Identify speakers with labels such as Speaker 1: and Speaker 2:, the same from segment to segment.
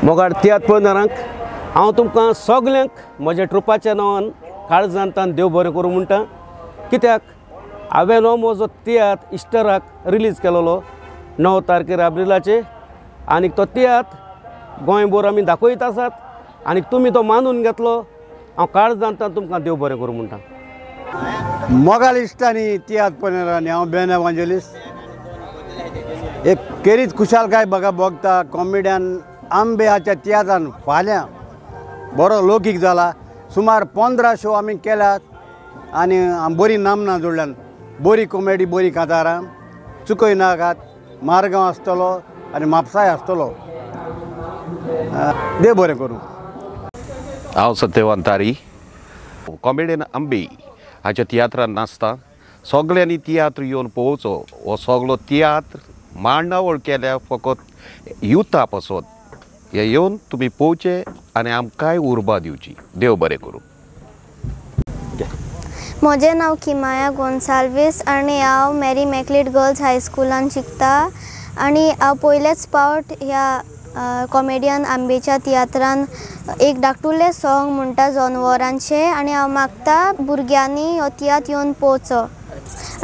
Speaker 1: मोगाड तियात्र पळोवणाऱ्यांक हांव तुमकां सगल्यांक म्हज्या ट्रुपाच्या नांवान काळजांतान देव बरें करूं म्हणटा। कित्याक हांवें हो म्हजो तियात्र इस्टराक रिलीज केलोलो 9 तारखेर एप्रिलाचे आनी तो तियात्र गोंयभर आमी दाखयत आसात आनी तुमी तो मानून घेतलो। हांव काळजांतान तुमकां देव बरें करूं म्हणटा।
Speaker 2: मोगाळ इश्टांनी तियात्र पळोवणाऱ्यांनी हांव बेन एवांजेलिस्ट एक केरीत खुशालकाय भोगता कॉमेडियन आंबे हाच्या तियात्रान फाल्यां बरो लौकीक जाला। सुमार 15 शो आमी केल्यात आनी बरी नामना जोडल्यान बरी कॉमेडी बरी कांतारां चुकय नाकात। मारगांव आसतलो आनी म्हापसाय आसतलो। देव बरें करूं।
Speaker 3: हांव सत्यवान तारी कॉमेडियन आंबे हाच्या तियात्रान नाचता। सगल्यांनी तियात्र येवन पळोवचो। हो सगलो तियात्र मांडावळ केल्या फकत युथा पासत हे येवन तुमी पळोवचे आनी आमकांय उर्बा दिवची। देव बरें करूं।
Speaker 4: म्हजें नांव किमाया गोन्साल्वीस आनी हांव मेरी मॅक्लीड गर्ल्स हायस्कुलान शिकता आनी हांव पयलेच फावट ह्या कॉमेडियन आंबेच्या तियात्रान एक धाकटुलें सॉंग म्हणटा जनवरांचें आनी हांव मागता भुरग्यांनी हो तियात्र येवन पळोवचो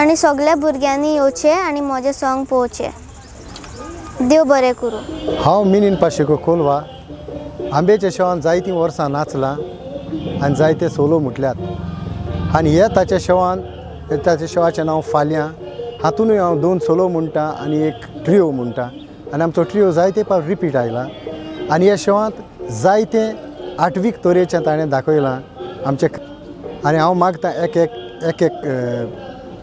Speaker 4: आनी सगल्या भुरग्यांनी येवचें आनी म्हजें सॉंग पळोवचें। देव बरें करूं।
Speaker 5: हांव मिनीन पाशेको कोलवा आंबेच्या शोवान जायतीं वर्सां नाचलां आनी जायते सोलो म्हटल्यात आनी हे ताच्या शोवाचें नांव फाल्यां। हातूनय हांव 2 सोलो म्हणटा आनी एक ट्रियो म्हणटा आनी आमचो ट्रियो जायते फावट रिपीट आयला आनी ह्या शोवांत जायते 8वीक तरेचें ताणें दाखयलां आमचें आनी हांव मागता एक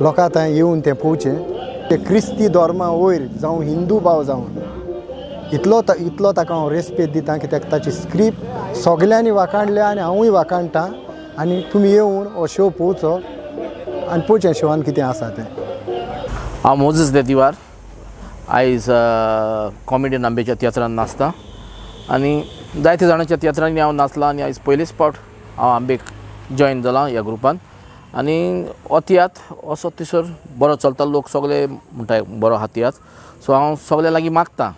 Speaker 5: लोकां थंय येवन तें पळोवचें। ते क्रिस्ती धर्मा वयर जावं हिंदू भाव जावन इतलो ताका हांव रेस्पेद दिता कित्याक ताची स्क्रिप्ट सगल्यांनी वाखाणल्या आनी हांवूय वाखाणटा आनी तुमी येवन हो शो पळोवचो आनी पळोवचें शोवान कितें आसा तें।
Speaker 6: हांव मोजेस देदिवार आयज कॉमेडियन आंबेच्या तियात्रान नाचता आनी जायते जाणांच्या तियात्रांनी हांव नाचलां आनी आयज पयलेच फावट हांव आंबेक जॉयन जालां ह्या ग्रुपान आनी हो तियात्र असो थिसर बरो चलता। लोक सगळे म्हणटा बरो आहा तियात्र सो हांव सगळ्या लागीं मागता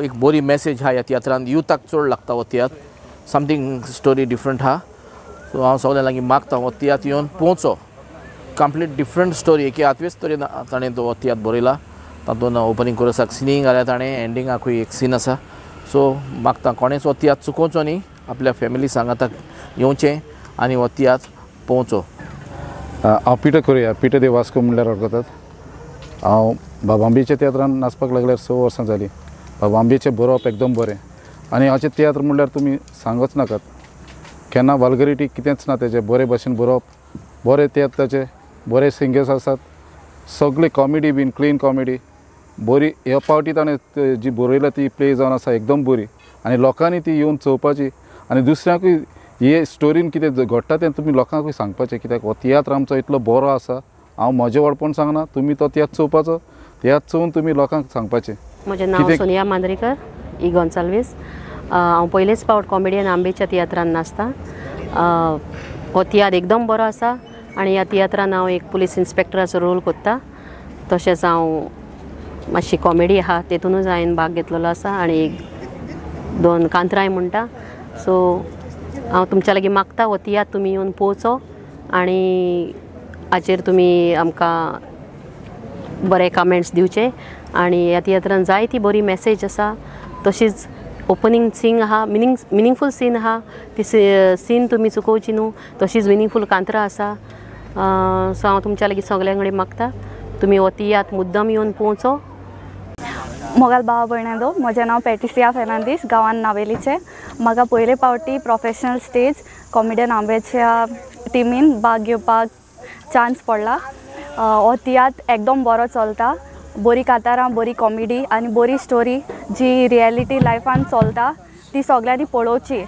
Speaker 6: एक बरी मॅसेज आहा ह्या तियात्रान युथाक चड लागता हो तियात्र समथींग स्टोरी डिफरंट आहा सो हांव सगळ्या लागीं मागता हो तियात्र येवन पळोवचो। कंप्लीट डिफरंट स्टोरी एके 8वेच तरेन ताणें तो तियात्र बरयला। तातूंत ओपनिंग कोरसाक सिंगींग घाल्या ताणें एंडिंगाकूय एक सीन आसा सो मागता कोणेच हो तियात्र चुकोवचो न्ही आपल्या फॅमिली सांगाताक येवचें आनी हो तियात्र पळोवचो।
Speaker 7: हांव पिटर कोरया पिटर देव वास्को म्हणल्यार वळखतात। हांव बाबांबेच्या तियात्रान नाचपाक लागल्यार 6 वर्सां जालीं। बाबांबेचें बरोवप एकदम बरें आनी हाचें तियात्र म्हणल्यार तुमी सांगच नाकात केन्ना वाल्गरिटी कितेंच ना तेजें बरे भशेन बरोवप बरें तियात्र ताचे बरे सिंगर्स आसात सगळे कॉमेडी बीन क्लीन कॉमेडी बरी ह्या फावटी ताणें जी बरयल्या ती प्ले जावन आसा एकदम बरी आनी लोकांनी ती येवन चोवपाची आनी दुसऱ्यांकूय हे स्टोरीन कितें घडटा तें तुमी लोकांकूय सांगपाचें कित्याक हो तियात्र आमचो इतलो बरो आसा। हांव म्हजें वळपण सांगना तुमी तो तियात्र चोवपाचो तियात्र चोवन तुमी लोकांक सांगपाचें।
Speaker 8: म्हजें नांव सोनिया मांद्रेकर ई गोन्साल्वीस हांव पयलेच फावट कॉमेडियन आंबेच्या तियात्रान नाचता। हो तियात्र एकदम बरो आसा आनी ह्या तियात्रान हांव एक पुलीस इन्स्पेक्टराचो रोल करता तशेंच हांव मातशी कॉमेडी आहा तेतूनच हांवें भाग घेतलेलो आसा आनी 2 कांतराय म्हणटा सो हांव तुमच्या लागीं मागता हो तियात्र तुमी येवन पळोवचो आनी हाचेर तुमी आमकां बरे कमेंट्स दिवचे आनी ह्या तियात्रान जायती बरी मॅसेज आसा तशीच ओपनिंग सीन आहा मिनींगफूल सीन आहा ती सीन तुमी चुकोवची न्हू तशीच मिनींगफूल कांतरां आसा सो हांव तुमच्या लागीं सगळ्यां कडेन मागता तुमी हो तियात्र मुद्दम येवन पळोवचो।
Speaker 9: मोगाल भावा भयणांदो म्हजें नांव पेट्रिसिया फेर्नांदीस गांवान नावेलीचें म्हाका पयले फावटी प्रोफेशनल स्टेज कॉमेडियन आंबेच्या टिमीन भाग घेवपाक चान्स पडला। हो तियात्र एकदम बरो चलता बरी कांतारां बरी कॉमेडी आनी बरी स्टोरी जी रियलिटी लायफान चलता ती सगल्यांनी पळोवची।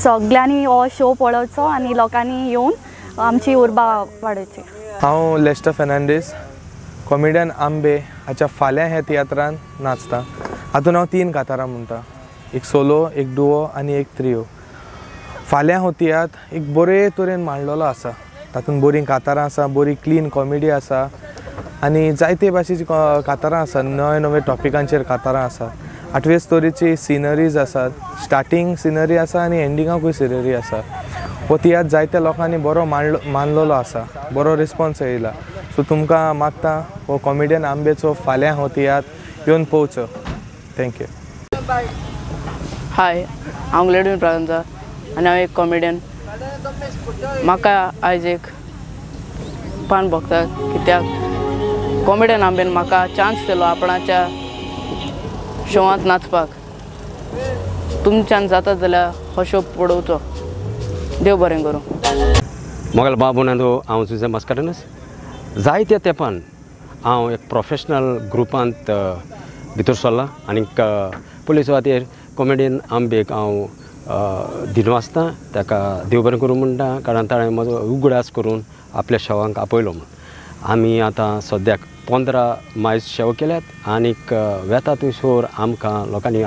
Speaker 9: सगल्यांनी हो शो पळोवचो आनी लोकांनी येवन आमची उर्बा वाडोवची।
Speaker 10: हांव लेस्टर फेर्नांडीस कॉमेडियन आंबे हाच्या फाल्यां ह्या तियात्रान नाचता। हातून हांव 3 कांतारां म्हणटा एक सोलो, एक डुओ आनी एक त्रियो. फाल्यां हो तियात्र एक बरे तरेन मांडलेलो आसा. तातूंत बरी कातारां आसा, बरी क्लीन कॉमेडी आसा आनी जायते भाशेची कातारां आसा. नवे नवे टॉपिकांचेर कातारां आसा. 8वे स्टोरीची सिनरीज आसात. स्टार्टींग सिनरी आसा आनी एंडिंगाकूय सिनरी आसा. हो तियात्र जायत्या लोकांनी बरो मानलेलो आसा. बरो रिस्पॉन्स येयला. सो तुमकां मागता हो कॉमेडियन आंबेचो फाल्यां हो तियात्र येवन पळोवचो. थँक्यू.
Speaker 11: हाय, हांव ग्लेडवीन प्रांजा आनी हांव एक कॉमेडियन. म्हाका आयज एक पान भोगता कित्याक कॉमेडियन आंबेन म्हाका चान्स दिलो आपणाच्या शोवांत नाचपाक. तुमच्यान जाता जाल्यार हो शो पळोवचो. देव बरें करूं.
Speaker 1: मोगल बाबूनांदो हांव जुझे मस्कारेनस. जायत्या तेंपान हांव एक प्रोफेशनल ग्रुपांत भितर सरला आनीक पुलीस खातीर कॉमेडियन आंबेक हांव दिनो आसता. ताका देव बरें करूं म्हणटा कारण ताणें म्हजो उगडास करून आपल्या शवांक आपयलो म्हूण. आमी आतां सद्याक 15 मायज शेव केल्यात आनीक वेता थंयसर आमकां लोकांनी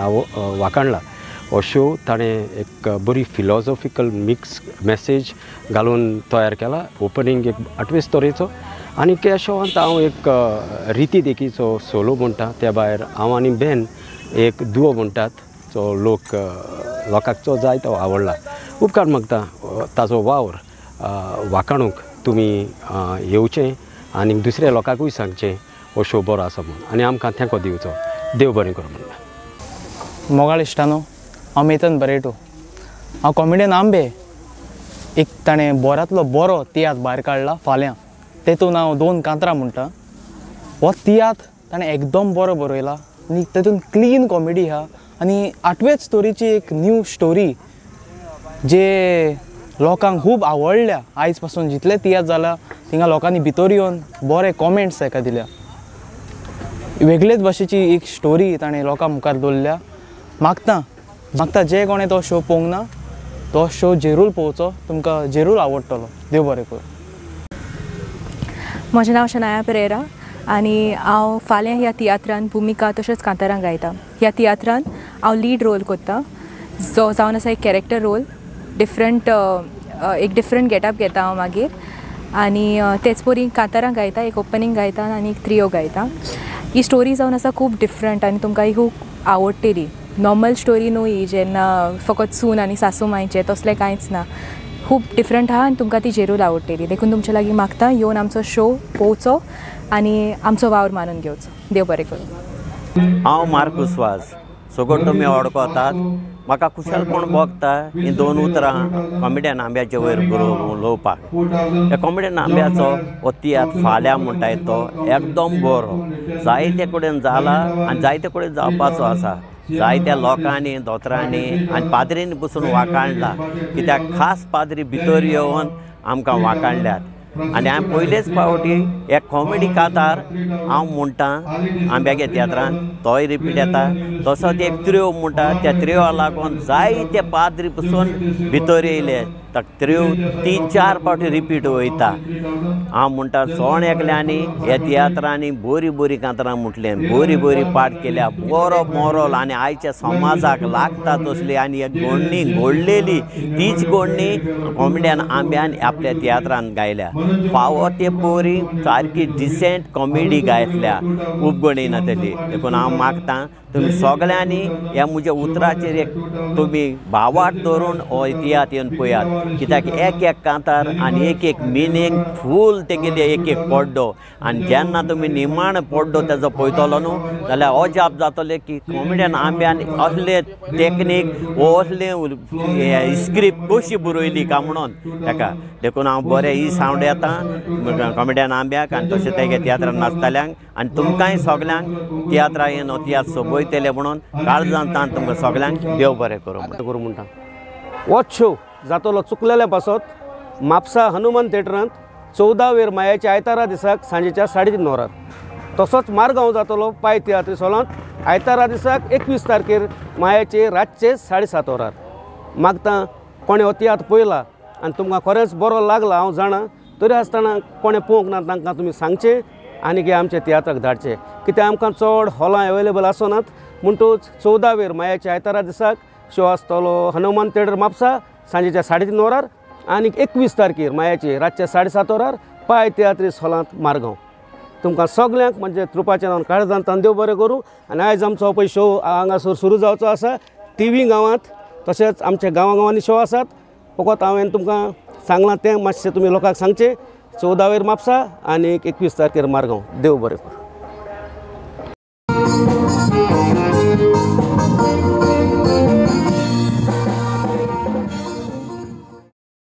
Speaker 1: वाखाणला. हो शो ताणें एक बरी फिलॉसॉफिकल मिक्स मॅसेज घालून तयार केला. ओपनिंग एक 8वे स्टोरीचो आनीक ह्या शोवांत हांव एक रिती देखीचो सोलो म्हणटा. त्या भायर हांव आनी बेन एक दुओ म्हणटात जो लोकांक तो जायतो आवडला. उपकार मागता ताजो वावर वाखाणूंक तुमी येवचें आनी दुसऱ्या लोकांकूय सांगचें हो शो बरो आसा म्हणून आनी आमकां थँको दिवचो. देव बरें करूं म्हणटा.
Speaker 12: मोगाळ इश्टानो, हांव मेतन बरेटो. हांव कॉमेडियन आंबे एक ताणें बऱ्यांतलो बरो तियात्र भायर काडला फाल्यां. तेतून हांव 2 कांतरां म्हणटा. हो तियात्र ताणें एकदम बरो बरयला आनी तेतून क्लीन कॉमेडी आहा आनी 8वेच स्टोरीची एक न्यू स्टोरी जे लोकांक खूब आवडल्या. आयज पासून जितले तियात्र जाला थिंगा लोकांनी भितर येवन बरे कॉमेंट्स ताका दिल्या. वेगळेच भाशेची एक स्टोरी ताणें लोकां मुखार दवरल्या. मागता जे कोणें तो शो पळोवंक ना तो शो जरूर पळोवचो. तुमकां जरूर आवडटलो. देव बरें करूं.
Speaker 13: म्हजें नांव शनाया पेरेरा आनी हांव फाल्यां ह्या तियात्रान भुमिका तशेंच कांतारां गायता. ह्या तियात्रान हांव लीड रोल करता जो जावन आसा एक कॅरेक्टर रोल. एक डिफरंट गेटअप घेता हांव मागीर आनी तेच परी कांतारां गायता. एक ओपनिंग गायता आनी एक त्रियो गायता. ही स्टोरी जावन आसा खूब डिफरंट आनी तुमकां ही खूब आवडटली. नॉर्मल स्टोरी न्हू ही जेन्ना फकत सून आनी सासू मांयचें तसलें कांयच ना. खूब डिफरंट आहा आनी तुमकां ती जरूर आवडटली. देखून तुमचे लागीं मागता येवन आमचो शो पळोवचो आनी आमचो वावर मानून घेवचो. देव बरें करूं.
Speaker 14: हांव मार्कूस वाज. सगळो तुमी वळखतात. म्हाका खुशालपण भोगता ही 2 उतरां कॉमेडियन आंब्याचे वयर उलोवपाक. ह्या कॉमेडियन आंब्याचो हो तियात्र फाल्यां म्हणटाय तो एकदम बरो. जायते कडेन जाला आनी जायते कडेन जावपाचो आसा. जायत्या लोकांनी दोतोरांनी आनी पाद्रींनी बसून वाखाणला. कित्याक खास पाद्री भितर येवन आमकां वाखाणल्यात. आनी हांवें पयलेच फावटी एक कॉमेडी कांतार हांव म्हणटा आंब्यागे तियात्रांत तोय रिपीट येता. तसोच एक त्रियो म्हणटा. त्या त्रियोक लागून जायते पाद्री पसून भितर येयले. त्रियो 3-4 फावटी रिपीट वयता. हांव म्हणटा सोण एकल्यांनी ह्या तियात्रांनी बरी कांतारां म्हटलें. बरी पाठ केल्या. बरो मोरल आनी आयच्या समाजाक लागता तसली आनी एक गोडणी घोडलेली तीच गोडणी कॉमेडियन आंब्यान आपल्या तियात्रांत गायल्या. फावो ते बरी सारकी डिसेंट कॉमेडी गायतल्या. उपगणी ना तली. देखून हांव मागतां तुमी सगळ्यांनी ह्या म्हज्या उतराचेर एक तुमी भावार्थ धरून हो तियात्र येवन पळयात. कित्याक एक कांतार आनी एक मिनींग फूल तेगेले एक पड्डो आनी जेन्ना तुमी निमाण पड्डो तेजो पळयतलो न्हू जाल्यार हो जाप जातले की कॉमेडियन आंब्यान असले टॅक्नीक वो असले स्क्रिप्ट कशी बरयली काय म्हणून ताका. देखून हांव बरें ही सावंड येता कॉमेडियन आंब्याक आनी तशें तेगे तियात्रान नाचतल्यांक आनी तुमकांय सगल्यांक तियात्रा येवन हो तियात्र सोबयतले म्हणून काळजांतान तुमकां सगल्यांक देव बरें करूं
Speaker 1: म्हणटा. होच शो जातलो चुकलेल्या पासत म्हापसा हनुमान थिएटरांत 14 मायाच्या आयतारा दिसाक सांजेच्या 3:30 वरार. तसोच मारगांव जातलो पाय तियात्री सोलांत आयतारा दिसाक 21 तारखेर मायाचे रातचे 7:30 वरार. मागता कोणें हो तियात्र पळयला आनी तुमकां खरेंच बरो लागला हांव जाणा तरी आसतना कोणें पळोवंक ना तांकां तुमी सांगचें आनी की आमच्या तियात्राक धाडचें. कित्याक आमकां चड हॉलां एवेलेबल आसनात म्हणटूच 14 मायाच्या आयतारा दिसाक शो आसतलो हनुमान थिएटर म्हापसा सांजेच्या 3:30 वरार आनी 21 तारखेर मायाचे रातच्या 7:30 वरार पाय तियात्रीस हॉलांत मारगांव. तुमकां सगल्यांक म्हणजे ट्रुपाच्या नांवान काळजांतान देव बरें करूं. आनी आयज आमचो पळय शो हांगासर सुरू जावचो आसा TV गांवांत, तशेंच आमच्या गांवांनी शो आसात. फकत हांवें तुमकां सांगलां तें मातशें तुमी लोकांक सांगचें. 14 म्हापसा आनी 21 तारखेर मारगांव. देव बरें करूं.